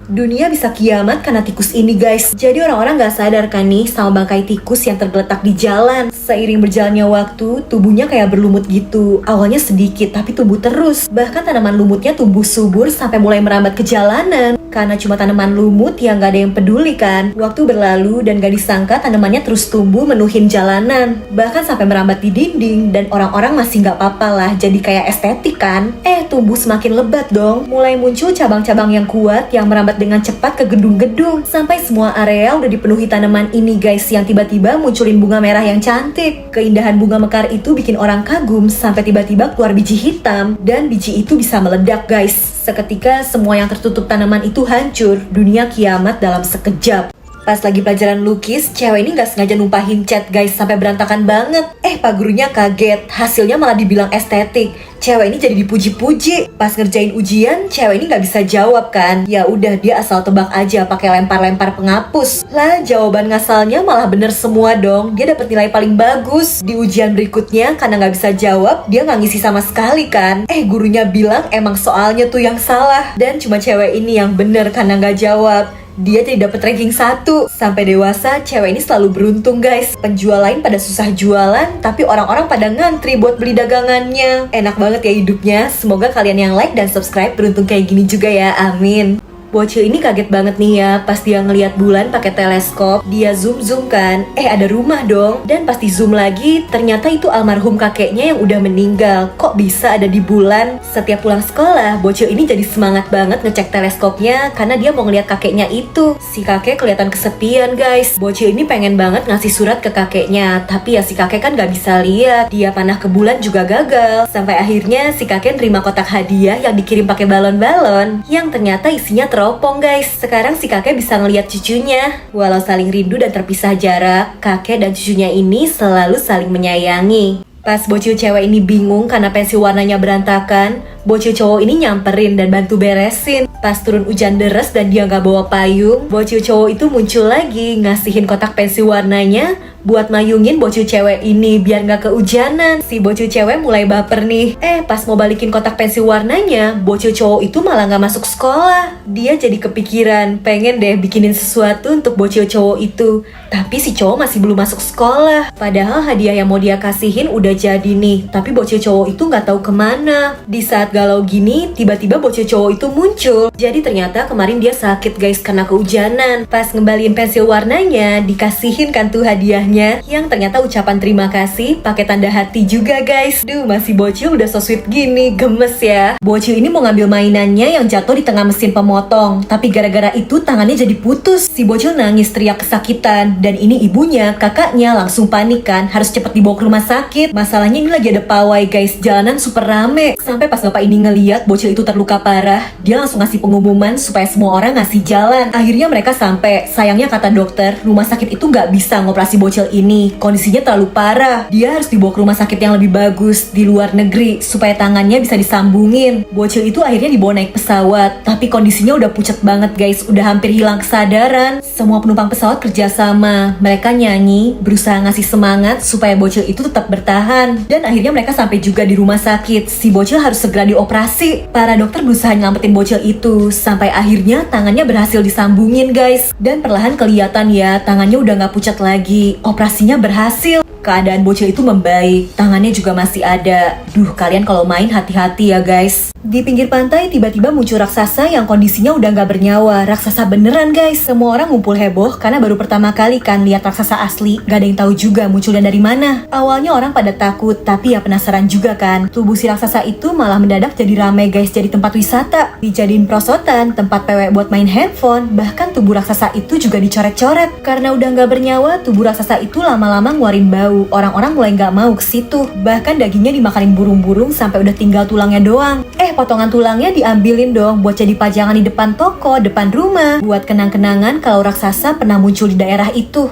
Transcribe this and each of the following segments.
Dunia bisa kiamat karena tikus ini guys. Jadi orang-orang gak sadar kan nih sama bangkai tikus yang tergeletak di jalan. Seiring berjalannya waktu, tubuhnya kayak berlumut gitu. Awalnya sedikit tapi tumbuh terus. Bahkan tanaman lumutnya tumbuh subur sampai mulai merambat ke jalanan. Karena cuma tanaman lumut yang gak ada yang peduli kan. Waktu berlalu dan gak disangka tanamannya terus tumbuh menuhin jalanan. Bahkan sampai merambat di dinding. Dan orang-orang masih gak apa-apa lah, jadi kayak estetik kan. Tumbuh semakin lebat dong. Mulai muncul cabang-cabang yang kuat yang merambat dengan cepat ke gedung-gedung. Sampai semua area udah dipenuhi tanaman ini guys, yang tiba-tiba munculin bunga merah yang cantik. Keindahan bunga mekar itu bikin orang kagum sampai tiba-tiba keluar biji hitam. Dan biji itu bisa meledak guys. Seketika semua yang tertutup tanaman itu hancur. Dunia kiamat dalam sekejap. Pas lagi pelajaran lukis, cewek ini gak sengaja numpahin cat guys sampai berantakan banget. Pak gurunya kaget, hasilnya malah dibilang estetik. Cewek ini jadi dipuji-puji. Pas ngerjain ujian, cewek ini gak bisa jawab kan. Ya udah, dia asal tebak aja pakai lempar-lempar penghapus. Lah, jawaban ngasalnya malah bener semua dong. Dia dapat nilai paling bagus. Di ujian berikutnya, karena gak bisa jawab, dia gak ngisi sama sekali kan. Gurunya bilang emang soalnya tuh yang salah. Dan cuma cewek ini yang bener karena gak jawab. Dia jadi dapet ranking 1. Sampai dewasa, cewek ini selalu beruntung guys. Penjual lain pada susah jualan, tapi orang-orang pada ngantri buat beli dagangannya. Enak banget ya hidupnya. Semoga kalian yang like dan subscribe beruntung kayak gini juga ya, amin. Bocil ini kaget banget nih ya, pas dia ngeliat bulan pakai teleskop. Dia zoom kan, ada rumah dong. Dan pas di zoom lagi, ternyata itu almarhum kakeknya yang udah meninggal. Kok bisa ada di bulan? Setiap pulang sekolah, bocil ini jadi semangat banget ngecek teleskopnya karena dia mau ngeliat kakeknya itu. Si kakek kelihatan kesepian guys. Bocil ini pengen banget ngasih surat ke kakeknya, tapi ya si kakek kan gak bisa lihat. Dia panah ke bulan juga gagal. Sampai akhirnya si kakek nerima kotak hadiah yang dikirim pakai balon-balon, yang ternyata isinya teropong guys. Sekarang si kakek bisa ngeliat cucunya. Walau saling rindu dan terpisah jarak, kakek dan cucunya ini selalu saling menyayangi. Pas bocil cewek ini bingung karena pensil warnanya berantakan, bocil cowok ini nyamperin dan bantu beresin. Pas turun hujan deras dan dia gak bawa payung, bocil cowok itu muncul lagi ngasihin kotak pensil warnanya buat mayungin bocil cewek ini biar gak kehujanan. Si bocil cewek mulai baper nih. Pas mau balikin kotak pensil warnanya, bocil cowok itu malah gak masuk sekolah. Dia jadi kepikiran, pengen deh bikinin sesuatu untuk bocil cowok itu. Tapi si cowok masih belum masuk sekolah. Padahal hadiah yang mau dia kasihin udah jadi nih, tapi bocil cowok itu gak tahu kemana. Di saat galau gini, tiba-tiba bocil cowok itu muncul. Jadi ternyata kemarin dia sakit guys karena kehujanan. Pas ngembaliin pensil warnanya, dikasihin kan tuh hadiahnya, yang ternyata ucapan terima kasih pakai tanda hati juga guys. Masih bocil udah so sweet gini, gemes ya. Bocil ini mau ngambil mainannya yang jatuh di tengah mesin pemotong, tapi gara-gara itu tangannya jadi putus. Si bocil nangis teriak kesakitan, dan ini ibunya, kakaknya langsung panik kan, harus cepet dibawa ke rumah sakit. Masalahnya ini lagi ada pawai guys, jalanan super rame. Sampai pas bapak ini ngeliat bocil itu terluka parah, dia langsung ngasih pengumuman supaya semua orang ngasih jalan. Akhirnya mereka sampai. Sayangnya kata dokter, rumah sakit itu nggak bisa ngoperasi bocil ini, kondisinya terlalu parah. Dia harus dibawa ke rumah sakit yang lebih bagus di luar negeri supaya tangannya bisa disambungin. Bocil itu akhirnya dibawa naik pesawat, tapi kondisinya udah pucet banget guys, udah hampir hilang kesadaran. Semua penumpang pesawat kerjasama, mereka nyanyi, berusaha ngasih semangat supaya bocil itu tetap bertahan. Dan akhirnya mereka sampai juga di rumah sakit. Si bocil harus segera dioperasi. Para dokter berusaha nyelamatin bocil itu, sampai akhirnya tangannya berhasil disambungin guys. Dan perlahan kelihatan ya, tangannya udah gak pucat lagi. Operasinya berhasil. Keadaan bocil itu membaik, tangannya juga masih ada. Kalian kalau main hati-hati ya guys. Di pinggir pantai tiba-tiba muncul raksasa yang kondisinya udah gak bernyawa. Raksasa beneran guys. Semua orang ngumpul heboh karena baru pertama kali kan lihat raksasa asli. Gak ada yang tahu juga munculnya dari mana. Awalnya orang pada takut, tapi ya penasaran juga kan. Tubuh si raksasa itu malah mendadak jadi rame guys, jadi tempat wisata. Dijadiin prosotan, tempat pewek buat main handphone. Bahkan tubuh raksasa itu juga dicoret-coret. Karena udah gak bernyawa, tubuh raksasa itu lama-lama ngeluarin bau. Orang-orang mulai gak mau ke situ. Bahkan dagingnya dimakanin burung-burung sampai udah tinggal tulangnya doang. Potongan tulangnya diambilin dong buat jadi pajangan di depan toko, depan rumah, buat kenang-kenangan kalau raksasa pernah muncul di daerah itu.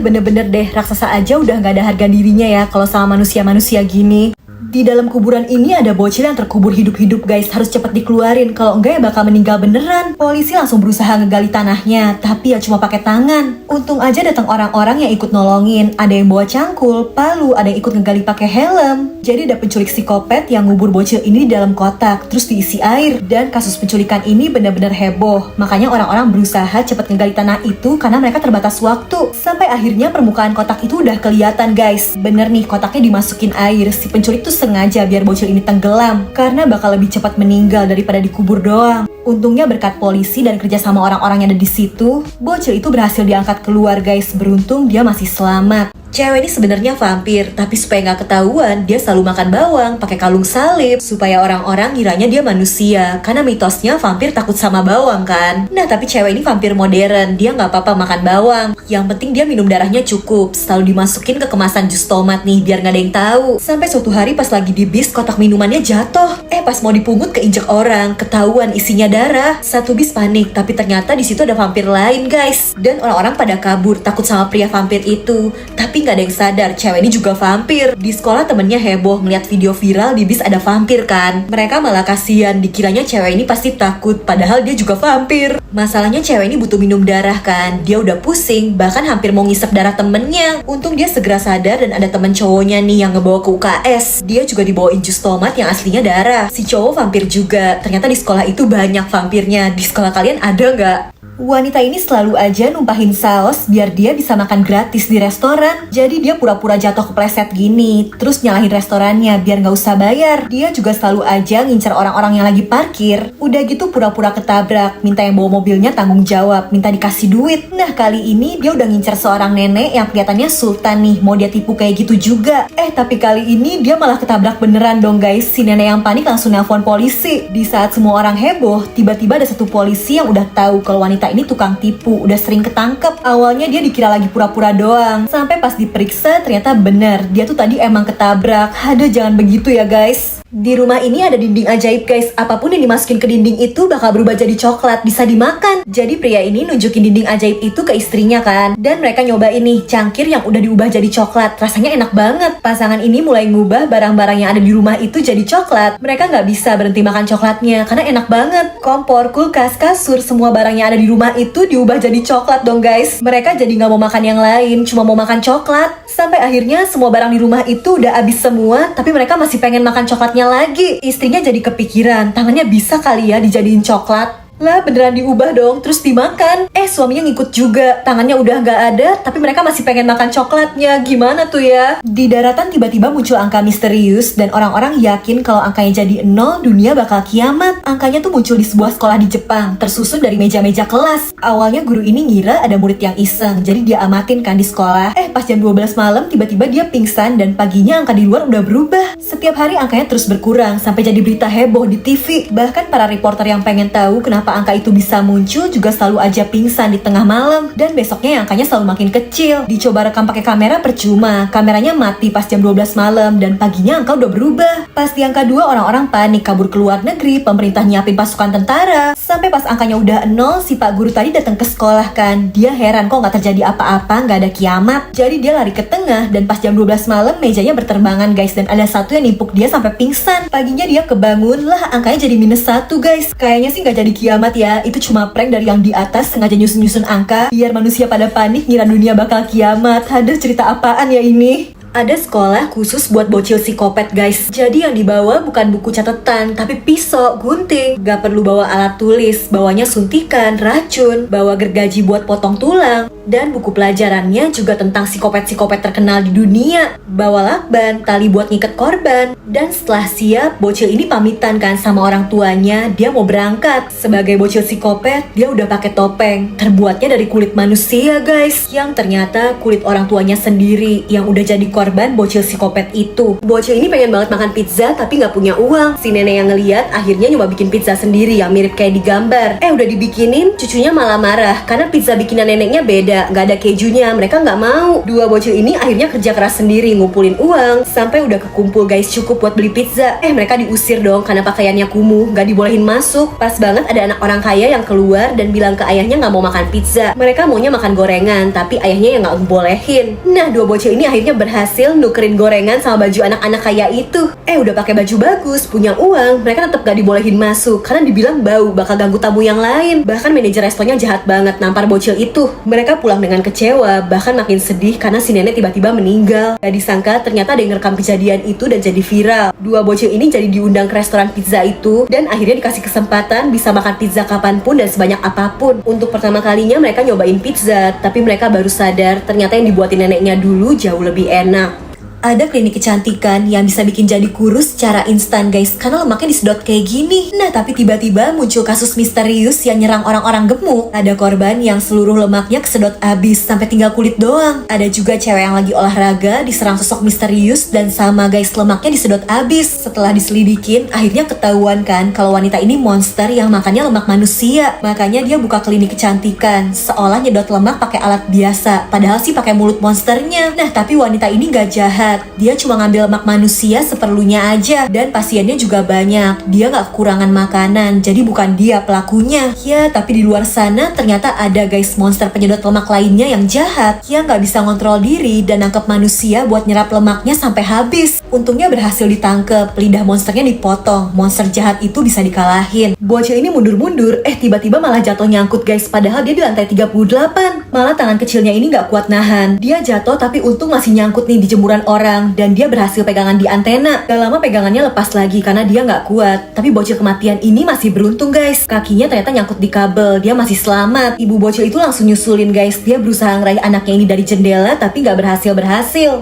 Bener-bener deh, raksasa aja udah gak ada harga dirinya ya kalau sama manusia-manusia gini. Di dalam kuburan ini ada bocil yang terkubur hidup-hidup guys, harus cepat dikeluarin, kalau enggak ya bakal meninggal beneran. Polisi langsung berusaha ngegali tanahnya, tapi ya cuma pakai tangan. Untung aja datang orang-orang yang ikut nolongin, ada yang bawa cangkul, palu, ada yang ikut ngegali pakai helm. Jadi ada penculik psikopat yang ngubur bocil ini di dalam kotak, terus diisi air. Dan kasus penculikan ini benar-benar heboh, makanya orang-orang berusaha cepat ngegali tanah itu karena mereka terbatas waktu. Sampai akhirnya permukaan kotak itu udah kelihatan guys. Bener nih, kotaknya dimasukin air. Si penculik tuh sengaja biar bocil ini tenggelam, karena bakal lebih cepat meninggal daripada dikubur doang. Untungnya berkat polisi dan kerja sama orang-orang yang ada di situ, bocil itu berhasil diangkat keluar guys. Beruntung dia masih selamat. Cewek ini sebenarnya vampir, tapi supaya nggak ketahuan, dia selalu makan bawang, pakai kalung salib, supaya orang-orang ngiranya dia manusia. Karena mitosnya vampir takut sama bawang kan. Nah, tapi cewek ini vampir modern, dia nggak apa-apa makan bawang. Yang penting dia minum darahnya cukup, selalu dimasukin ke kemasan jus tomat nih, biar nggak ada yang tahu. Sampai suatu hari pas lagi di bis, kotak minumannya jatuh. Pas mau dipungut keinjek orang, ketahuan isinya darah. Satu bis panik, tapi ternyata di situ ada vampir lain guys. Dan orang-orang pada kabur, takut sama pria vampir itu. Tapi nggak ada yang sadar, cewek ini juga vampir. Di sekolah temennya heboh ngeliat video viral di bis ada vampir kan. Mereka malah kasihan, dikiranya cewek ini pasti takut, padahal dia juga vampir. Masalahnya cewek ini butuh minum darah kan. Dia udah pusing, bahkan hampir mau ngisep darah temennya. Untung dia segera sadar dan ada temen cowoknya nih yang ngebawa ke UKS. Dia juga dibawain jus tomat yang aslinya darah. Si cowok vampir juga. Ternyata di sekolah itu banyak vampirnya. Di sekolah kalian ada nggak? Wanita ini selalu aja numpahin saus biar dia bisa makan gratis di restoran. Jadi dia pura-pura jatuh kepleset gini, terus nyalahin restorannya biar nggak usah bayar. Dia juga selalu aja ngincer orang-orang yang lagi parkir. Udah gitu pura-pura ketabrak, minta yang bawa mobilnya tanggung jawab, minta dikasih duit. Nah, kali ini dia udah ngincer seorang nenek yang kelihatannya sultan nih, mau dia tipu kayak gitu juga. Tapi kali ini dia malah ketabrak beneran dong guys. Si nenek yang panik langsung nelpon polisi. Di saat semua orang heboh, tiba-tiba ada satu polisi yang udah tahu kalau wanita ini tukang tipu, udah sering ketangkep. Awalnya dia dikira lagi pura-pura doang, sampai pas diperiksa ternyata bener, dia tuh tadi emang ketabrak. Aduh, jangan begitu ya guys. Di rumah ini ada dinding ajaib guys, apapun yang dimasukin ke dinding itu bakal berubah jadi coklat, bisa dimakan. Jadi pria ini nunjukin dinding ajaib itu ke istrinya kan, dan mereka nyoba ini cangkir yang udah diubah jadi coklat, rasanya enak banget. Pasangan ini mulai ngubah barang-barang yang ada di rumah itu jadi coklat. Mereka nggak bisa berhenti makan coklatnya karena enak banget. Kompor, kulkas, kasur, semua barang yang ada di rumah itu diubah jadi coklat dong guys. Mereka jadi nggak mau makan yang lain, cuma mau makan coklat. Sampai akhirnya semua barang di rumah itu udah habis semua, tapi mereka masih pengen makan coklatnya lagi. Istrinya jadi kepikiran, tangannya bisa kali ya dijadiin coklat. Lah beneran diubah dong, terus dimakan. Suaminya ngikut juga, tangannya udah nggak ada, tapi mereka masih pengen makan coklatnya. Gimana tuh ya? Di daratan tiba-tiba muncul angka misterius, dan orang-orang yakin kalau angkanya jadi 0, dunia bakal kiamat. Angkanya tuh muncul di sebuah sekolah di Jepang, tersusun dari meja-meja kelas. Awalnya guru ini ngira ada murid yang iseng, jadi dia amatin kan di sekolah. Pas jam 12 malam tiba-tiba dia pingsan, dan paginya angka di luar udah berubah. Setiap hari angkanya terus berkurang, sampai jadi berita heboh di TV. Bahkan para reporter yang pengen tahu kenapa angka itu bisa muncul juga selalu aja pingsan di tengah malam, dan besoknya angkanya selalu makin kecil. Dicoba rekam pakai kamera percuma, kameranya mati pas jam 12 malam dan paginya angka udah berubah. Pas di angka 2 orang-orang panik kabur ke luar negeri, pemerintah nyiapin pasukan tentara. Sampai pas angkanya udah 0, si pak guru tadi datang ke sekolah kan. Dia heran kok nggak terjadi apa-apa, nggak ada kiamat. Jadi dia lari ke tengah dan pas jam 12 malam mejanya berterbangan guys, dan ada satu yang nimpuk dia sampai pingsan. Paginya dia kebangun lah, angkanya jadi -1 guys. Kayaknya sih nggak jadi kiamat ya, itu cuma prank dari yang di atas sengaja nyusun-nyusun angka biar manusia pada panik ngira dunia bakal kiamat. Ada cerita apaan ya ini? Ada sekolah khusus buat bocil psikopat guys. Jadi yang dibawa bukan buku catatan, tapi pisau, gunting. Gak perlu bawa alat tulis, bawanya suntikan, racun, bawa gergaji buat potong tulang. Dan buku pelajarannya juga tentang psikopat-psikopat terkenal di dunia. Bawa lakban, tali buat ngikat korban. Dan setelah siap, bocil ini pamitan kan sama orang tuanya, dia mau berangkat. Sebagai bocil psikopat, dia udah pakai topeng. Terbuatnya dari kulit manusia guys, yang ternyata kulit orang tuanya sendiri yang udah jadi korban bocil psikopat itu. Bocil ini pengen banget makan pizza tapi nggak punya uang. Si nenek yang ngeliat akhirnya nyoba bikin pizza sendiri yang mirip kayak di gambar. Udah dibikinin, cucunya malah marah karena pizza bikinan neneknya beda. ya, nggak ada kejunya, mereka nggak mau. Dua bocil ini akhirnya kerja keras sendiri ngumpulin uang sampai udah kekumpul guys, cukup buat beli pizza. Mereka diusir dong karena pakaiannya kumuh, nggak dibolehin masuk. Pas banget ada anak orang kaya yang keluar dan bilang ke ayahnya nggak mau makan pizza. Mereka maunya makan gorengan, tapi ayahnya yang nggak bolehin. Nah, dua bocil ini akhirnya berhasil nukerin gorengan sama baju anak-anak kaya itu. Udah pakai baju bagus, punya uang, mereka tetap gak dibolehin masuk karena dibilang bau, bakal ganggu tamu yang lain. Bahkan manajer restonya jahat banget nampar bocil itu. Mereka pulang dengan kecewa, bahkan makin sedih karena si nenek tiba-tiba meninggal. Gak disangka ternyata ada yang ngerekam kejadian itu dan jadi viral. Dua bocil ini jadi diundang ke restoran pizza itu dan akhirnya dikasih kesempatan bisa makan pizza kapanpun dan sebanyak apapun. Untuk pertama kalinya mereka nyobain pizza, tapi mereka baru sadar ternyata yang dibuatin neneknya dulu jauh lebih enak. Ada klinik kecantikan yang bisa bikin jadi kurus secara instan guys, karena lemaknya disedot kayak gini. Nah, tapi tiba-tiba muncul kasus misterius yang nyerang orang-orang gemuk. Ada korban yang seluruh lemaknya kesedot abis sampai tinggal kulit doang. Ada juga cewek yang lagi olahraga diserang sosok misterius dan sama guys, lemaknya disedot abis. Setelah diselidikin, akhirnya ketahuan kan kalau wanita ini monster yang makannya lemak manusia. Makanya dia buka klinik kecantikan, seolah nyedot lemak pakai alat biasa, padahal sih pakai mulut monsternya. Nah, tapi wanita ini gak jahat. Dia cuma ngambil lemak manusia seperlunya aja. Dan pasiennya juga banyak. Dia gak kekurangan makanan, jadi bukan dia pelakunya. Ya, tapi di luar sana ternyata ada guys monster penyedot lemak lainnya yang jahat, yang gak bisa ngontrol diri dan nangkep manusia buat nyerap lemaknya sampai habis. Untungnya berhasil ditangkep, lidah monsternya dipotong. Monster jahat itu bisa dikalahin. Bocil ini mundur-mundur, tiba-tiba malah jatuh nyangkut guys, padahal dia di lantai 38. Malah tangan kecilnya ini gak kuat nahan. Dia jatuh tapi untung masih nyangkut nih di jemuran orang, dan dia berhasil pegangan di antena. Gak lama pegangannya lepas lagi karena dia gak kuat. Tapi bocil kematian ini masih beruntung guys, kakinya ternyata nyangkut di kabel, dia masih selamat. Ibu bocil itu langsung nyusulin guys. Dia berusaha ngeraih anaknya ini dari jendela tapi gak berhasil.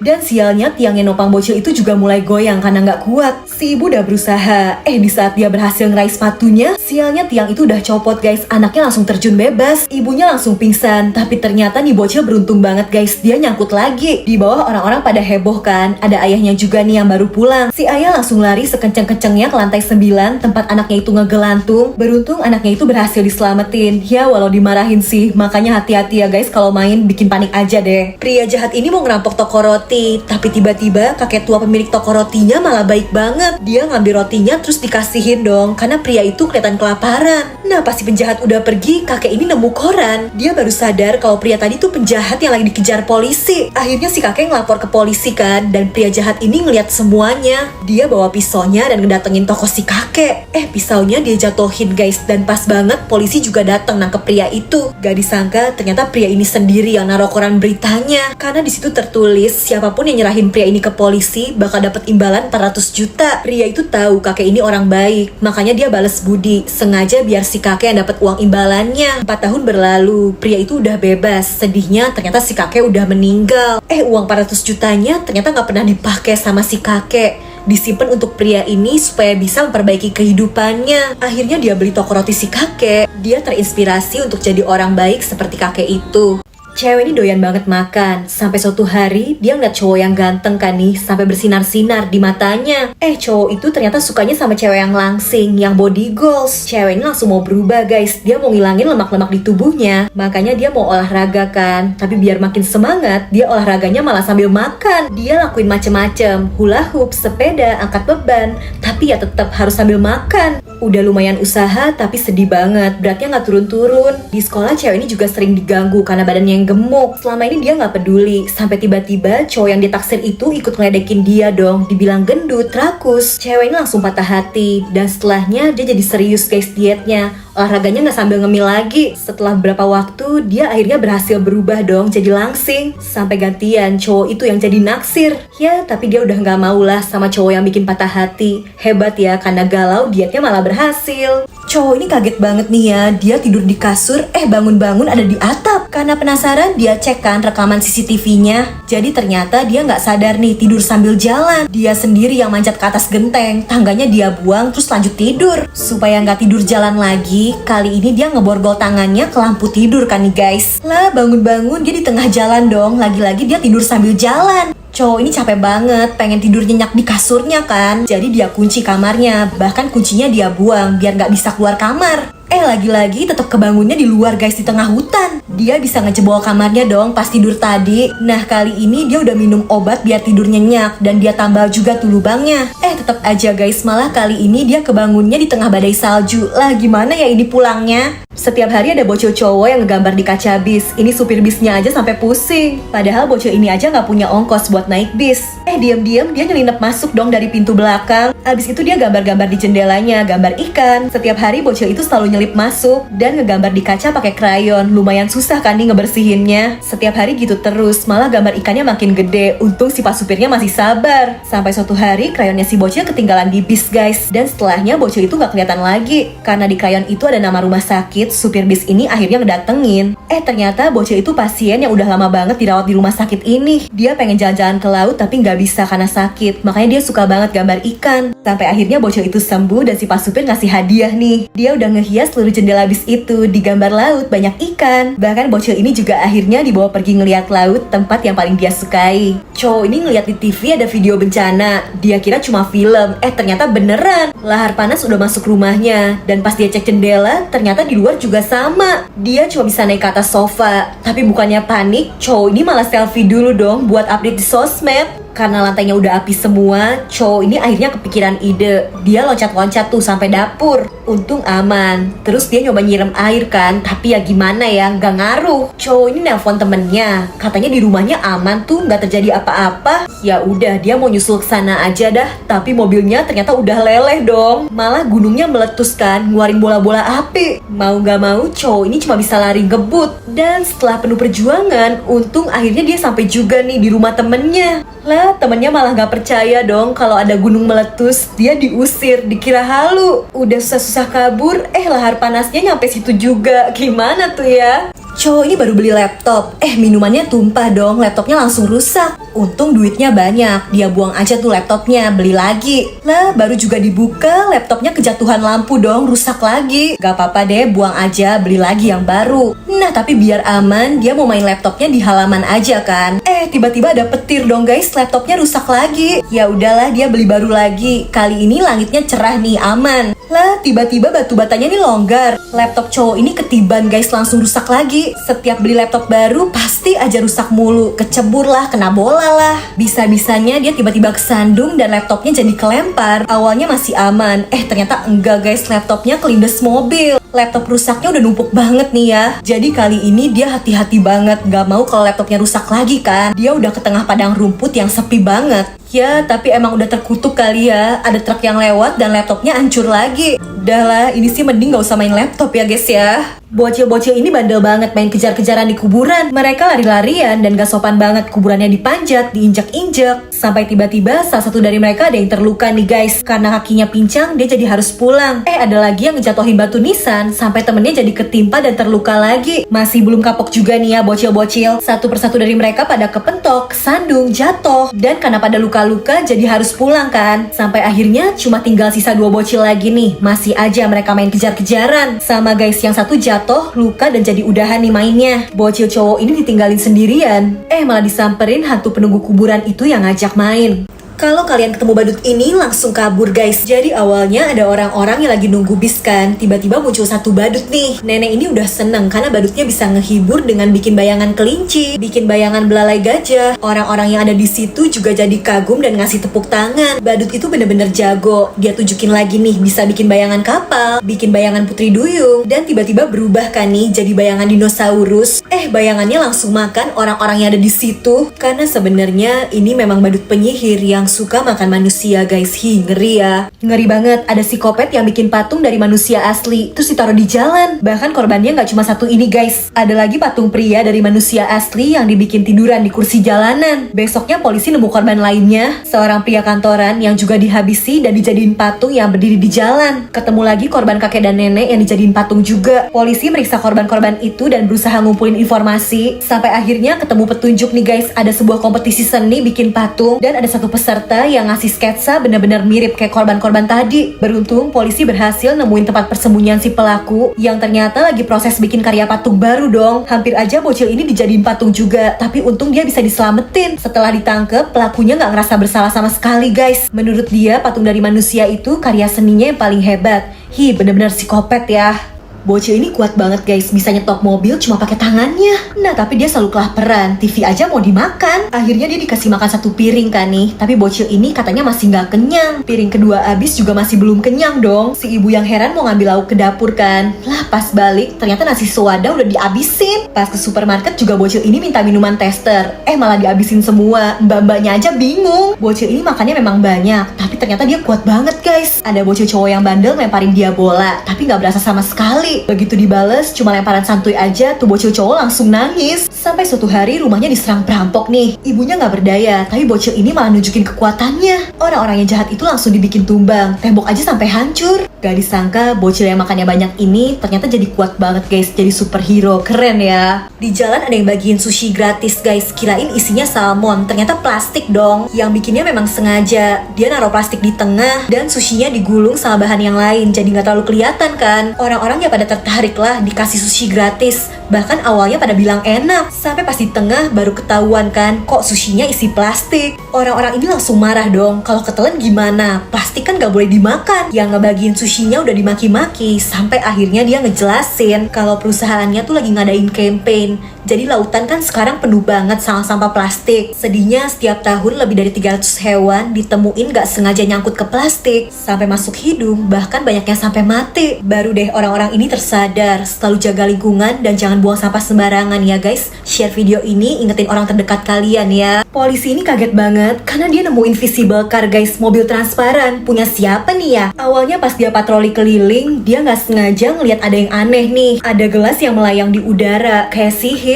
Dan sialnya tiangnya nopang bocil itu juga mulai goyang karena gak kuat. Si ibu udah berusaha, di saat dia berhasil ngeraih sepatunya, sialnya tiang itu udah copot guys. Anaknya langsung terjun bebas, ibunya langsung pingsan. Tapi ternyata nih bocil beruntung banget guys, dia nyangkut lagi. Di bawah orang-orang pada heboh kan, ada ayahnya juga nih yang baru pulang. Si ayah langsung lari sekenceng-kencengnya ke lantai 9 tempat anaknya itu ngegelantung. Beruntung anaknya itu berhasil diselamatin. Ya walau dimarahin sih, makanya hati-hati ya guys kalau main, bikin panik aja deh. Pria jahat ini mau ngerampok toko roti, tapi tiba-tiba kakek tua pemilik toko rotinya malah baik banget. Dia ngambil rotinya terus dikasihin dong, karena pria itu kelihatan kelaparan. Nah, pas si penjahat udah pergi, kakek ini nemu koran. Dia baru sadar kalau pria tadi tuh penjahat yang lagi dikejar polisi. Akhirnya si kakek ngelapor ke polisi kan, dan pria jahat ini ngeliat semuanya. Dia bawa pisaunya dan ngedatengin toko si kakek. Pisaunya dia jatuhin guys, dan pas banget polisi juga datang nangkep pria itu. Gak disangka ternyata pria ini sendiri yang naruh koran beritanya, karena di situ tertulis siapapun yang nyerahin pria ini ke polisi bakal dapat imbalan 400 juta. Pria itu tahu kakek ini orang baik, makanya dia bales budi, sengaja biar si kakek yang dapat uang imbalannya. 4 tahun berlalu, pria itu udah bebas. Sedihnya ternyata si kakek udah meninggal. Uang 400 jutanya ternyata gak pernah dipakai sama si kakek, disimpan untuk pria ini supaya bisa memperbaiki kehidupannya. Akhirnya dia beli toko roti si kakek. Dia terinspirasi untuk jadi orang baik seperti kakek itu. Cewek ini doyan banget makan. Sampai suatu hari dia ngeliat cowok yang ganteng kan nih, sampai bersinar-sinar di matanya. Cowok itu ternyata sukanya sama cewek yang langsing, yang body goals. Cewek ini langsung mau berubah guys. Dia mau ngilangin lemak-lemak di tubuhnya. Makanya dia mau olahraga kan. Tapi biar makin semangat, dia olahraganya malah sambil makan. Dia lakuin macem-macem, hula hoop, sepeda, angkat beban. Tapi ya tetap harus sambil makan. Udah lumayan usaha tapi sedih banget, beratnya gak turun-turun. Di sekolah cewek ini juga sering diganggu karena badannya yang gemuk. Selama ini dia gak peduli, sampai tiba-tiba cowok yang ditaksir itu ikut ngeledekin dia dong. Dibilang gendut, rakus. Cewek ini langsung patah hati, dan setelahnya dia jadi serius guys dietnya. Olahraganya gak sambil ngemil lagi. Setelah beberapa waktu, dia akhirnya berhasil berubah dong jadi langsing. Sampai gantian cowok itu yang jadi naksir. Ya, tapi dia udah gak mau lah sama cowok yang bikin patah hati. Hebat ya, karena galau dietnya malah berhasil. Cowok ini kaget banget nih ya. Dia tidur di kasur, bangun-bangun ada di atap. Karena penasaran, dia cek kan rekaman CCTV-nya. Jadi ternyata dia gak sadar nih tidur sambil jalan. Dia sendiri yang manjat ke atas genteng. Tangganya dia buang terus lanjut tidur. Supaya gak tidur jalan lagi, kali ini dia ngeborgol tangannya ke lampu tidur kan nih guys. Lah bangun-bangun dia di tengah jalan dong. Lagi-lagi dia tidur sambil jalan. Cowok ini capek banget, pengen tidur nyenyak di kasurnya kan. Jadi dia kunci kamarnya, bahkan kuncinya dia buang biar gak bisa keluar kamar. Lagi-lagi tetap kebangunnya di luar guys, di tengah hutan. Dia bisa ngejebol kamarnya dong pas tidur tadi. Nah kali ini dia udah minum obat biar tidur nyenyak dan dia tambal juga tuh lubangnya. Tetap aja guys, malah kali ini dia kebangunnya di tengah badai salju. Lah gimana ya ini pulangnya? Setiap hari ada bocil cowok yang ngegambar di kaca bis. Ini supir bisnya aja sampai pusing. Padahal bocil ini aja nggak punya ongkos buat naik bis. Diam-diam dia nyelinap masuk dong dari pintu belakang. Abis itu dia gambar-gambar di jendelanya, gambar ikan. Setiap hari bocil itu selalu nyelip masuk dan ngegambar di kaca pakai krayon. Lumayan susah kan nih ngebersihinnya. Setiap hari gitu terus, malah gambar ikannya makin gede. Untung si pak supirnya masih sabar. Sampai suatu hari krayonnya si bocil ketinggalan di bis guys. Dan setelahnya bocil itu nggak kelihatan lagi. Karena di krayon itu ada nama rumah sakit. Supir bis ini akhirnya ngedatengin. Ternyata bocil itu pasien yang udah lama banget dirawat di rumah sakit ini. Dia pengen jalan-jalan ke laut tapi nggak bisa karena sakit. Makanya dia suka banget gambar ikan. Sampai akhirnya bocil itu sembuh dan si pak supir ngasih hadiah nih. Dia udah ngehias seluruh jendela bis itu digambar laut banyak ikan. Bahkan bocil ini juga akhirnya dibawa pergi ngeliat laut, tempat yang paling dia sukai. Cowok ini ngeliat di TV ada video bencana. Dia kira cuma film. Ternyata beneran. Lahar panas udah masuk rumahnya. Dan pas dia cek jendela, ternyata di luar juga sama. Dia cuma bisa naik ke atas sofa. Tapi bukannya panik, cowok ini malah selfie dulu dong buat update di sosmed. Karena lantainya udah api semua, cowok ini akhirnya kepikiran ide. Dia loncat-loncat tuh sampai dapur. Untung aman. Terus dia nyoba nyiram air kan, tapi ya gimana ya, nggak ngaruh. Cowok ini nelpon temennya, katanya di rumahnya aman tuh, nggak terjadi apa-apa. Ya udah, dia mau nyusul ke sana aja dah. Tapi mobilnya ternyata udah leleh dong. Malah gunungnya meletus kan, ngeluarin bola-bola api. Mau nggak mau, cowok ini cuma bisa lari ngebut. Dan setelah penuh perjuangan, untung akhirnya dia sampai juga nih di rumah temennya. Lah, temennya malah gak percaya dong kalau ada gunung meletus. Dia diusir, dikira halu. Udah susah-susah kabur, lahar panasnya nyampe situ juga. Gimana tuh ya? Cowok ini baru beli laptop, minumannya tumpah dong, laptopnya langsung rusak. Untung duitnya banyak, dia buang aja tuh laptopnya, beli lagi. Lah, baru juga dibuka, laptopnya kejatuhan lampu dong, rusak lagi. Gak apa-apa deh, buang aja, beli lagi yang baru. Nah, tapi biar aman, dia mau main laptopnya di halaman aja kan. Tiba-tiba ada petir dong guys, laptopnya rusak lagi. Ya udahlah, dia beli baru lagi. Kali ini langitnya cerah nih, aman. Lah, tiba-tiba batu batanya nih longgar. Laptop cowok ini ketiban guys, langsung rusak lagi. Setiap beli laptop baru pasti aja rusak mulu. Kecebur lah, kena bola lah. Bisa-bisanya dia tiba-tiba kesandung dan laptopnya jadi kelempar. Awalnya masih aman, ternyata enggak guys, laptopnya kelindes mobil. Laptop rusaknya udah numpuk banget nih ya. Jadi kali ini dia hati-hati banget, gak mau kalau laptopnya rusak lagi kan. Dia udah ke tengah padang rumput yang sepi banget. Ya, tapi emang udah terkutuk kali ya. Ada truk yang lewat dan laptopnya hancur lagi. Udahlah, ini sih mending gak usah main laptop ya guys ya. Bocil-bocil ini bandel banget main kejar-kejaran di kuburan. Mereka lari-larian dan gak sopan banget. Kuburannya dipanjat, diinjak-injak. Sampai tiba-tiba salah satu dari mereka ada yang terluka nih guys. Karena kakinya pincang, dia jadi harus pulang. Ada lagi yang ngejatohin batu nisan sampai temennya jadi ketimpa dan terluka lagi. Masih belum kapok juga nih ya bocil-bocil. Satu persatu dari mereka pada kepentok, sandung, jatuh. Dan karena pada luka-luka jadi harus pulang kan. Sampai akhirnya cuma tinggal sisa 2 bocil lagi nih. Masih aja mereka main kejar-kejaran. Sama guys, yang satu jatuh, luka dan jadi udahan nih mainnya. Bocil cowok ini ditinggalin sendirian. Malah disamperin hantu penunggu kuburan itu yang ngajak main. Kalau kalian ketemu badut ini langsung kabur guys. Jadi awalnya ada orang-orang yang lagi nunggu bis kan. Tiba-tiba muncul satu badut nih. Nenek ini udah seneng karena badutnya bisa ngehibur dengan bikin bayangan kelinci, bikin bayangan belalai gajah. Orang-orang yang ada di situ juga jadi kagum dan ngasih tepuk tangan. Badut itu bener-bener jago. Dia tunjukin lagi nih bisa bikin bayangan kapal, bikin bayangan putri duyung, dan tiba-tiba berubah kan nih jadi bayangan dinosaurus. Bayangannya langsung makan orang-orang yang ada di situ. Karena sebenarnya ini memang badut penyihir yang suka makan manusia guys. Ngeri ya. Ngeri banget, ada psikopat yang bikin patung dari manusia asli terus ditaruh di jalan. Bahkan korbannya nggak cuma satu ini guys. Ada lagi patung pria dari manusia asli yang dibikin tiduran di kursi jalanan. Besoknya polisi nemu korban lainnya, seorang pria kantoran yang juga dihabisi dan dijadiin patung yang berdiri di jalan. Ketemu lagi korban kakek dan nenek yang dijadiin patung juga. Polisi meriksa korban-korban itu dan berusaha ngumpulin informasi. Sampai akhirnya ketemu petunjuk nih guys. Ada sebuah kompetisi seni bikin patung dan ada satu peserta yang ngasih sketsa benar-benar mirip kayak korban-korban tadi. Beruntung polisi berhasil nemuin tempat persembunyian si pelaku yang ternyata lagi proses bikin karya patung baru dong. Hampir aja bocil ini dijadiin patung juga, tapi untung dia bisa diselamatin. Setelah ditangkep, pelakunya nggak ngerasa bersalah sama sekali guys. Menurut dia patung dari manusia itu karya seninya yang paling hebat. Bener-bener psikopat ya. Bocil ini kuat banget guys, bisa nyetok mobil cuma pakai tangannya. Nah tapi dia selalu kelaparan, TV aja mau dimakan. Akhirnya dia dikasih makan 1 piring kan nih. Tapi bocil ini katanya masih nggak kenyang. Piring kedua habis juga masih belum kenyang dong. Si ibu yang heran mau ngambil lauk ke dapur kan. Lah pas balik ternyata nasi soada udah dihabisin. Pas ke supermarket juga bocil ini minta minuman tester. Malah dihabisin semua. Mbak-mbaknya aja bingung. Bocil ini makannya memang banyak, tapi ternyata dia kuat banget guys. Ada bocil cowok yang bandel lemparin dia bola, tapi nggak berasa sama sekali. Begitu dibales, cuma lemparan santuy aja, tuh bocil cowok langsung nangis. Sampai suatu hari rumahnya diserang perampok nih. Ibunya nggak berdaya, tapi bocil ini malah nunjukin kekuatannya. Orang-orang yang jahat itu langsung dibikin tumbang, tembok aja sampai hancur. Gak disangka bocil yang makannya banyak ini ternyata jadi kuat banget guys, jadi superhero, keren ya. Di jalan ada yang bagiin sushi gratis guys, kirain isinya salmon, ternyata plastik dong. Yang bikinnya memang sengaja, dia naruh plastik di tengah dan sushinya digulung sama bahan yang lain, jadi nggak terlalu kelihatan kan. Orang-orang ya pada tertarik lah dikasih sushi gratis. Bahkan awalnya pada bilang enak, sampai pas di tengah baru ketahuan kan kok sushinya isi plastik. Orang-orang ini langsung marah dong, kalau ketelan gimana? Plastik kan gak boleh dimakan. Yang ngebagiin sushinya udah dimaki-maki, sampai akhirnya dia ngejelasin kalau perusahaannya tuh lagi ngadain campaign. Jadi lautan kan sekarang penuh banget sama sampah plastik. Sedihnya setiap tahun lebih dari 300 hewan ditemuin gak sengaja nyangkut ke plastik, sampai masuk hidung, bahkan banyaknya sampai mati. Baru deh orang-orang ini tersadar, selalu jaga lingkungan dan jangan buang sampah sembarangan ya guys. Share video ini, ingetin orang terdekat kalian ya. Polisi ini kaget banget karena dia nemu invisible car guys, mobil transparan. Punya siapa nih ya? Awalnya pas dia patroli keliling, dia gak sengaja ngeliat ada yang aneh nih. Ada gelas yang melayang di udara, kayak sihir.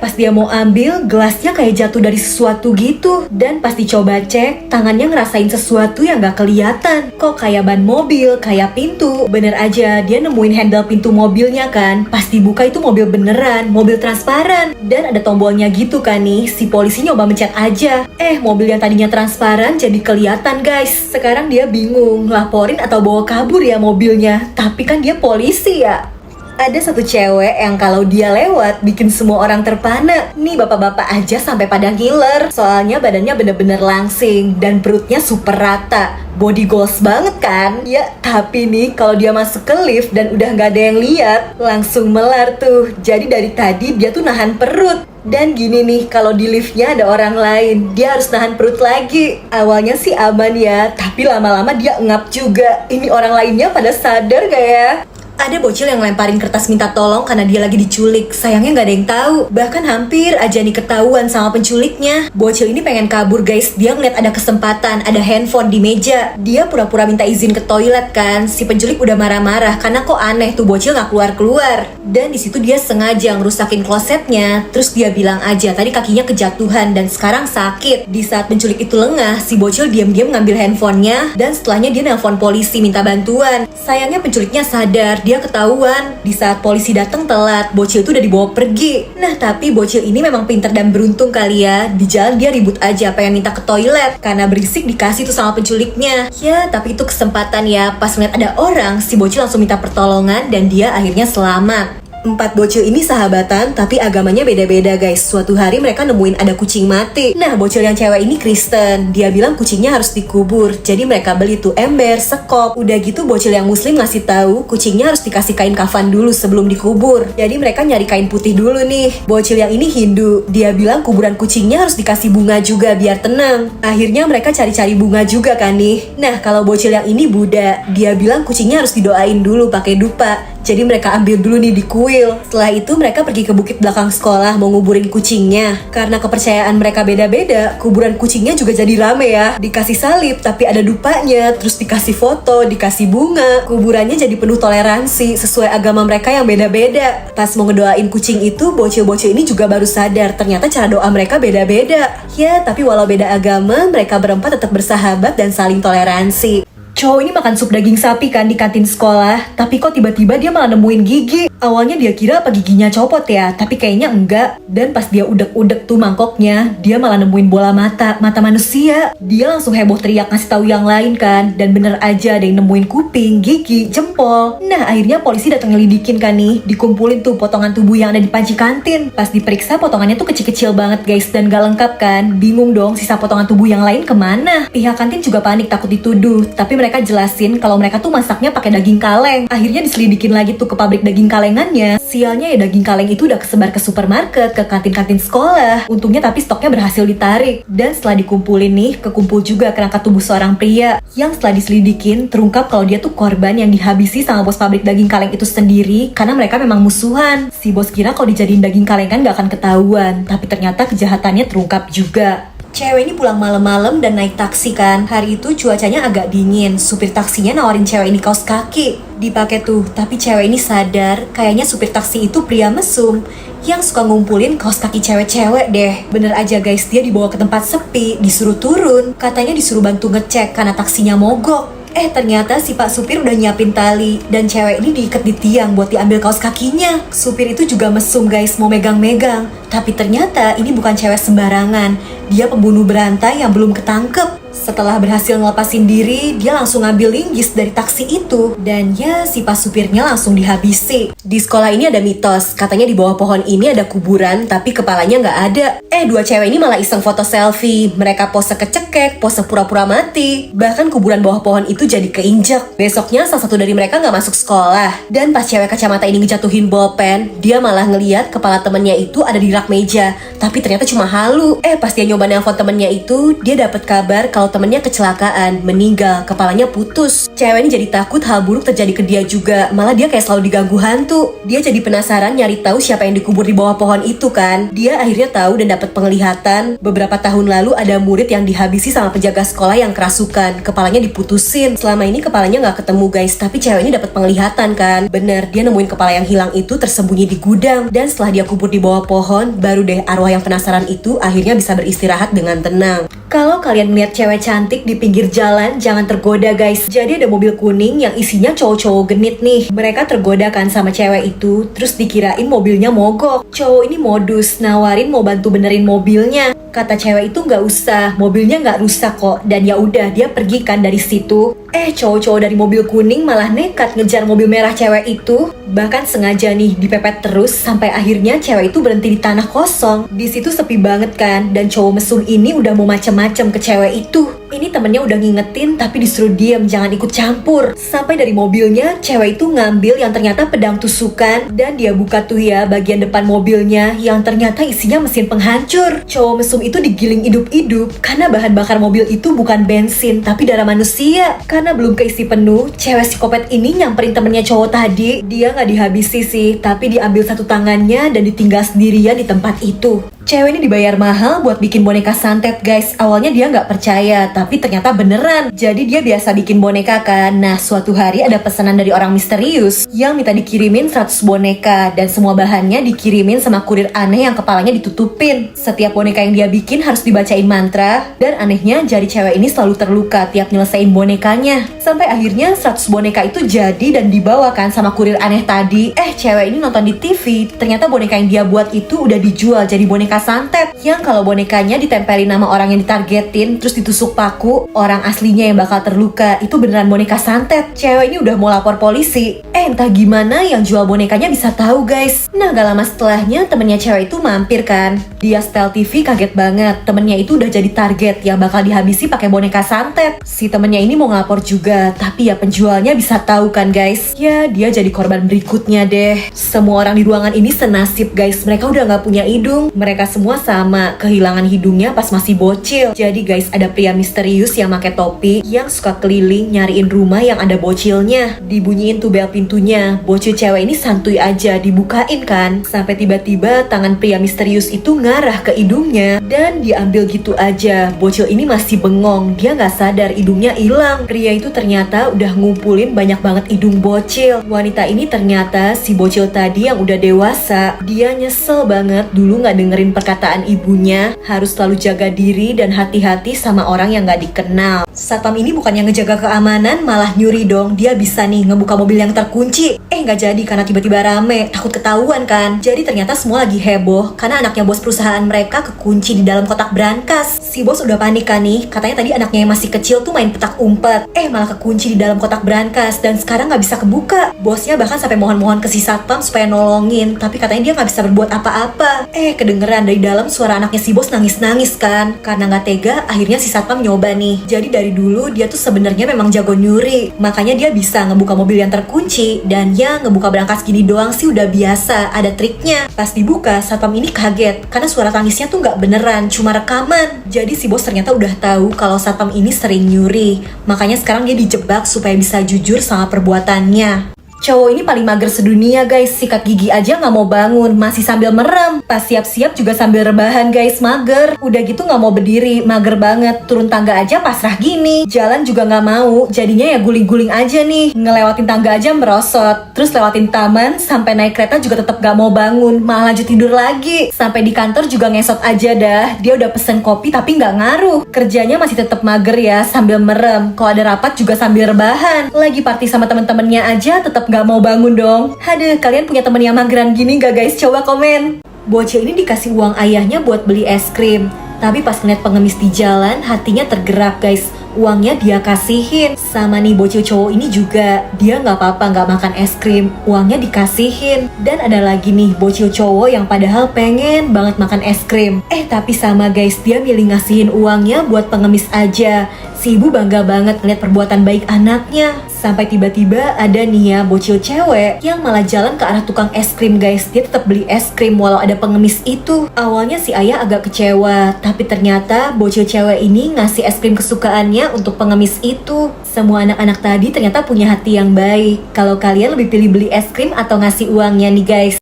Pas dia mau ambil, gelasnya kayak jatuh dari sesuatu gitu. Dan pas dicoba cek, tangannya ngerasain sesuatu yang gak kelihatan. Kok kayak ban mobil, kayak pintu. Bener aja, dia nemuin handle pintu mobilnya kan. Pas dibuka itu mobil beneran, mobil transparan. Dan ada tombolnya gitu kan nih, si polisi nyoba mencet aja. Mobil yang tadinya transparan jadi kelihatan guys. Sekarang dia bingung, laporin atau bawa kabur ya mobilnya. Tapi kan dia polisi ya. Ada satu cewek yang kalau dia lewat bikin semua orang terpana. Nih bapak-bapak aja sampai pada ngiler. Soalnya badannya bener-bener langsing dan perutnya super rata. Body goals banget kan? Ya, tapi nih kalau dia masuk ke lift dan udah nggak ada yang lihat, langsung melar tuh. Jadi dari tadi dia tuh nahan perut. Dan gini nih, kalau di liftnya ada orang lain, dia harus nahan perut lagi. Awalnya sih aman ya, tapi lama-lama dia ngap juga. Ini orang lainnya pada sadar gak ya? Ada bocil yang lemparin kertas minta tolong karena dia lagi diculik. Sayangnya gak ada yang tahu. Bahkan hampir aja nih ketahuan sama penculiknya. Bocil ini pengen kabur guys. Dia ngeliat ada kesempatan, ada handphone di meja. Dia pura-pura minta izin ke toilet kan. Si penculik udah marah-marah karena kok aneh tuh bocil gak keluar-keluar. Dan di situ dia sengaja ngerusakin klosetnya. Terus dia bilang aja tadi kakinya kejatuhan dan sekarang sakit. Di saat penculik itu lengah, si bocil diam-diam ngambil handphonenya. Dan setelahnya dia nelpon polisi minta bantuan. Sayangnya penculiknya sadar, dia ketahuan. Di saat polisi datang telat, bocil itu udah dibawa pergi. Nah tapi bocil ini memang pintar dan beruntung kali ya. Di jalan dia ribut aja pengen minta ke toilet karena berisik dikasih tuh sama penculiknya. Ya tapi itu kesempatan ya. Pas ngeliat ada orang, si bocil langsung minta pertolongan dan dia akhirnya selamat. 4 bocil ini sahabatan tapi agamanya beda-beda guys. Suatu hari mereka nemuin ada kucing mati. Nah bocil yang cewek ini Kristen. Dia bilang kucingnya harus dikubur. Jadi mereka beli tuh ember, sekop. Udah gitu bocil yang muslim ngasih tahu kucingnya harus dikasih kain kafan dulu sebelum dikubur. Jadi mereka nyari kain putih dulu nih. Bocil yang ini Hindu. Dia bilang kuburan kucingnya harus dikasih bunga juga biar tenang. Akhirnya mereka cari-cari bunga juga kan nih. Nah kalau bocil yang ini Buddha. Dia bilang kucingnya harus didoain dulu pakai dupa. Jadi mereka ambil dulu nih di kuil. Setelah itu mereka pergi ke bukit belakang sekolah mau nguburin kucingnya. Karena kepercayaan mereka beda-beda, kuburan kucingnya juga jadi rame ya. Dikasih salib tapi ada dupanya, terus dikasih foto, dikasih bunga. Kuburannya jadi penuh toleransi sesuai agama mereka yang beda-beda. Pas mau ngedoain kucing itu, bocil-bocil ini juga baru sadar ternyata cara doa mereka beda-beda. Ya, tapi walau beda agama, mereka berempat tetap bersahabat dan saling toleransi. Cowok ini makan sup daging sapi kan di kantin sekolah, tapi kok tiba-tiba dia malah nemuin gigi. Awalnya dia kira apa giginya copot ya, tapi kayaknya enggak. Dan pas dia udek-udek tuh mangkoknya, dia malah nemuin bola mata manusia. Dia langsung heboh teriak ngasih tahu yang lain kan, dan bener aja ada yang nemuin kuping, gigi, jempol. Nah akhirnya polisi datang ngelidikin kan nih, dikumpulin tuh potongan tubuh yang ada di panci kantin. Pas diperiksa potongannya tuh kecil-kecil banget guys dan gak lengkap kan. Bingung dong sisa potongan tubuh yang lain kemana. Pihak kantin juga panik takut dituduh, tapi mereka jelasin kalau mereka tuh masaknya pakai daging kaleng. Akhirnya diselidikin lagi tuh ke pabrik daging kalengannya. Sialnya ya daging kaleng itu udah kesebar ke supermarket, ke kantin-kantin sekolah. Untungnya tapi stoknya berhasil ditarik. Dan setelah dikumpulin nih, kekumpul juga kerangka tubuh seorang pria yang setelah diselidikin terungkap kalau dia tuh korban yang dihabisi sama bos pabrik daging kaleng itu sendiri karena mereka memang musuhan. Si bos kira kalau dijadiin daging kaleng kan gak akan ketahuan, tapi ternyata kejahatannya terungkap juga. Cewek ini pulang malam-malam dan naik taksi kan. Hari itu cuacanya agak dingin. Supir taksinya nawarin cewek ini kaos kaki. Dipakai tuh, tapi cewek ini sadar kayaknya supir taksi itu pria mesum yang suka ngumpulin kaos kaki cewek-cewek deh. Bener aja guys, dia dibawa ke tempat sepi, disuruh turun. Katanya disuruh bantu ngecek karena taksinya mogok. Ternyata si pak supir udah nyiapin tali dan cewek ini diikat di tiang buat diambil kaos kakinya. Supir itu juga mesum guys, mau megang-megang. Tapi ternyata ini bukan cewek sembarangan. Dia pembunuh berantai yang belum ketangkep. Setelah berhasil ngelepasin diri, dia langsung ngambil linggis dari taksi itu. Dan ya, si pas supirnya langsung dihabisi. Di sekolah ini ada mitos, katanya di bawah pohon ini ada kuburan, tapi kepalanya nggak ada. Dua cewek ini malah iseng foto selfie. Mereka pose kecekek, pose pura-pura mati. Bahkan kuburan bawah pohon itu jadi keinjek. Besoknya salah satu dari mereka nggak masuk sekolah. Dan pas cewek kacamata ini ngejatuhin bolpen, dia malah ngeliat kepala temennya itu ada di rak meja. Tapi ternyata cuma halu. Pas dia nyoba nelfon temennya itu, dia dapat kabar kalau temennya kecelakaan, meninggal, kepalanya putus. Cewek ini jadi takut hal buruk terjadi ke dia juga. Malah dia kayak selalu diganggu hantu. Dia jadi penasaran nyari tahu siapa yang dikubur di bawah pohon itu kan. Dia akhirnya tahu dan dapat penglihatan. Beberapa tahun lalu ada murid yang dihabisi sama penjaga sekolah yang kerasukan. Kepalanya diputusin. Selama ini kepalanya nggak ketemu guys, tapi cewek ini dapat penglihatan kan. Bener, dia nemuin kepala yang hilang itu tersembunyi di gudang. Dan setelah dia kubur di bawah pohon, baru deh arwah yang penasaran itu akhirnya bisa beristirahat dengan tenang. Kalau kalian melihat cewek cantik di pinggir jalan, jangan tergoda guys. Jadi ada mobil kuning yang isinya cowok-cowok genit nih. Mereka tergoda kan sama cewek itu, terus dikirain mobilnya mogok. Cowok ini modus, nawarin mau bantu benerin mobilnya. Kata cewek itu nggak usah, mobilnya nggak rusak kok. Dan ya udah, dia pergi kan dari situ. Cowok-cowok dari mobil kuning malah nekat ngejar mobil merah cewek itu. Bahkan sengaja nih dipepet terus sampai akhirnya cewek itu berhenti di tanah kosong. Di situ sepi banget kan, dan cowok mesum ini udah mau macem-macem ke cewek itu. Ini temennya udah ngingetin tapi disuruh diem, jangan ikut campur. Sampai dari mobilnya, cewek itu ngambil yang ternyata pedang tusukan. Dan dia buka tuh ya bagian depan mobilnya yang ternyata isinya mesin penghancur. Cowok mesum itu digiling hidup-hidup karena bahan bakar mobil itu bukan bensin tapi darah manusia. Karena belum keisi penuh, cewek psikopat ini nyamperin temennya cowok tadi. Dia nggak dihabisi sih, tapi diambil satu tangannya dan ditinggal sendirian di tempat itu. Cewek ini dibayar mahal buat bikin boneka santet guys. Awalnya dia nggak percaya, tapi ternyata beneran. Jadi dia biasa bikin boneka kan. Nah suatu hari ada pesanan dari orang misterius yang minta dikirimin 100 boneka. Dan semua bahannya dikirimin sama kurir aneh yang kepalanya ditutupin. Setiap boneka yang dia bikin harus dibacain mantra. Dan anehnya jari cewek ini selalu terluka tiap nyelesain bonekanya. Sampai akhirnya 100 boneka itu jadi dan dibawakan sama kurir aneh tadi. Cewek ini nonton di TV. Ternyata boneka yang dia buat itu udah dijual jadi boneka santet, yang kalau bonekanya ditempelin nama orang yang ditargetin terus ditusuk paku, orang aslinya yang bakal terluka. Itu beneran boneka santet. Cewek ini udah mau lapor polisi. Entah gimana yang jual bonekanya bisa tahu guys. Nah gak lama setelahnya temennya cewek itu mampir kan. Dia setel TV kaget banget, temennya itu udah jadi target yang bakal dihabisi pakai boneka santet. Si temennya ini mau ngelapor juga, tapi ya penjualnya bisa tahu kan guys. Ya dia jadi korban berikutnya deh. Semua orang di ruangan ini senasib guys. Mereka udah gak punya hidung. Mereka semua sama, kehilangan hidungnya pas masih bocil. Jadi guys, ada pria misterius yang pakai topi yang suka keliling nyariin rumah yang ada bocilnya. Dibunyiin tuh bel pintunya. Bocil cewek ini santuy aja dibukain kan. Sampai tiba-tiba tangan pria misterius itu ngarah ke hidungnya dan diambil gitu aja. Bocil ini masih bengong, dia nggak sadar hidungnya hilang. Pria itu ternyata udah ngumpulin banyak banget hidung bocil. Wanita ini ternyata si bocil tadi yang udah dewasa. Dia nyesel banget dulu nggak dengerin perkataan ibunya, harus selalu jaga diri dan hati-hati sama orang yang gak dikenal. Satpam ini bukannya ngejaga keamanan, malah nyuri dong. Dia bisa nih ngebuka mobil yang terkunci. kekunci. Nggak jadi karena tiba-tiba rame, takut ketahuan kan. Jadi ternyata semua lagi heboh karena anaknya bos perusahaan mereka kekunci di dalam kotak brankas. Si bos udah panik kan nih, katanya tadi anaknya yang masih kecil tuh main petak umpet. Malah kekunci di dalam kotak brankas dan sekarang nggak bisa kebuka. Bosnya bahkan sampai mohon-mohon ke si satpam supaya nolongin, tapi katanya dia nggak bisa berbuat apa-apa. Kedengeran dari dalam suara anaknya si bos nangis-nangis kan. Karena nggak tega, akhirnya si satpam nyoba nih. Jadi dari dulu dia tuh sebenarnya memang jago nyuri, makanya dia bisa ngebuka mobil yang terkunci. Dan ya ngebuka brankas gini doang sih udah biasa, ada triknya. Pas dibuka, satpam ini kaget karena suara tangisnya tuh nggak beneran, cuma rekaman. Jadi si bos ternyata udah tahu kalau satpam ini sering nyuri, makanya sekarang dia dijebak supaya bisa jujur sama perbuatannya. Cowok ini paling mager sedunia guys, sikat gigi aja nggak mau bangun, masih sambil merem. Pas siap-siap juga sambil rebahan guys, mager. Udah gitu nggak mau berdiri, mager banget. Turun tangga aja pasrah gini. Jalan juga nggak mau, jadinya ya guling-guling aja nih. Ngelewatin tangga aja merosot. Terus lewatin taman, sampai naik kereta juga tetap nggak mau bangun, malah lanjut tidur lagi. Sampai di kantor juga ngesot aja dah. Dia udah pesen kopi tapi nggak ngaruh. Kerjanya masih tetap mager ya, sambil merem. Kalau ada rapat juga sambil rebahan. Lagi party sama temen-temennya aja tetap gak mau bangun dong. Aduh, kalian punya temen yang mageran gini gak guys? Coba komen. Bocil ini dikasih uang ayahnya buat beli es krim, tapi pas ngeliat pengemis di jalan, hatinya tergerak guys. Uangnya dia kasihin. Sama nih bocil cowok ini juga, dia gak apa-apa gak makan es krim, uangnya dikasihin. Dan ada lagi nih bocil cowok yang padahal pengen banget makan es krim, tapi sama guys, dia milih ngasihin uangnya buat pengemis aja. Si ibu bangga banget ngeliat perbuatan baik anaknya. Sampai tiba-tiba ada nih ya bocil cewek yang malah jalan ke arah tukang es krim guys. Dia tetap beli es krim walau ada pengemis itu. Awalnya si ayah agak kecewa, tapi ternyata bocil cewek ini ngasih es krim kesukaannya untuk pengemis itu. Semua anak-anak tadi ternyata punya hati yang baik. Kalau kalian lebih pilih beli es krim atau ngasih uangnya nih guys?